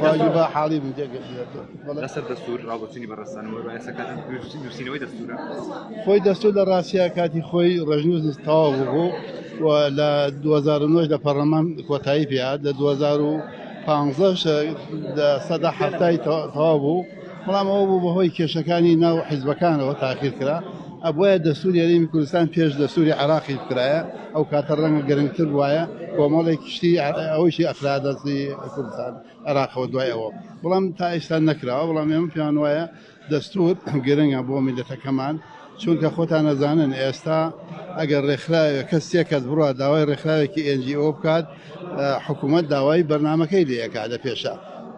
واجبە حاڵی لەسەر دەستور ڕاگۆچنی بەڕێستان و ڕایەسەکان نووسینەوەی دەستورە خۆی دەستور لە ڕاستیە کاتی خۆی ڕژنووس تەواو بوو و لە 2009 لە پەرلەمان کۆتایی پێهات لە 2015 سەدا هەفتای تەواو بوو بەڵام ئەوە بوو بەهۆی کێشەکانی ناو حیزبەکانەوە تاخیر کرا ئەبوایە دەستوری هەرێمی کوردستان پێش دەستوری عێراقی بکرایە ئەو کاتە ڕەنگە گەرمتر وایە کۆمەڵێکی شتی ئەوەیشی ئەخرا دەستی کوردستان عێراقەوە دوای ئەوە بەڵام تا ئێستا نەکراوە بەڵام ئێمە پێیان وایە دەستور گرنگە بۆ میلەتەکەمان چونکە خۆتان نەزانن ئێستا ئەگەر ڕێکخراوێ کەس بڕات داوای ڕێکخراوێکی NGO بکات حکوومەت داوای بەرنامەکەی لێ ئەکات لە پێشە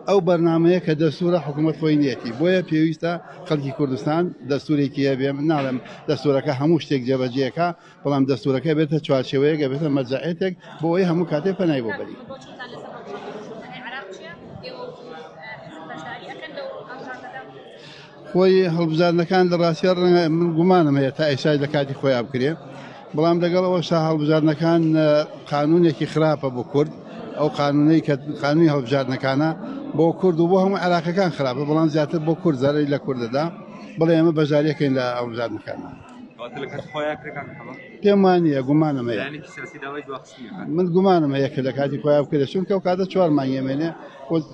ئەو بەرنامەیە کە دەستورە حکوومەت خۆی نیەتی بۆیە پێویستە خەڵکی کوردستان دەستورێکی هەبێ ناڵێم دەستورەکە هەموو شتێک جێبەجێەکە بەڵام دەستورەکە بێتە چوارچێوەیەک بێتە مەرجەعێتێک بۆ ئەوەی هەموو کاتێ پەنای بۆ بەری خۆی هەڵبژاردنەکان لە ڕاستیە ڕەنگە من گومانم هەیە تا ئێسای لە کاتی خۆیان بکرێ بەڵام لەگەڵ ئەوەشتا هەڵبژاردنەکان قانونێکی خراپە بۆ کورد ئەو قانونەی کە قانونی هەڵبژاردنەکانە بۆ کورد و بۆ هەموو عێراقیەکان خراپە بەڵام زیاتر بۆ کورد زەرەری لە کوردەدا بڵێ ئێمە بەژاریەکەین لە هەڵبژاردنەکانە پێم وانە گومانم هەیە من گومانم هەیە کە لە کاتی خۆیان بکرێ چونکە ئەو کاتە 4 مانگ ئێمێنێ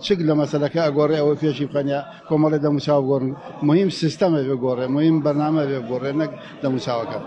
چک لە مەسەلەکە ئەگۆڕێ ئەوەی پێشی بخەنیا کۆمەڵێ دەموچاو بگۆڕن مهم سیستەمە بگۆڕێ مهم بەرنامە بگۆڕێ نەک دەموچاوەکە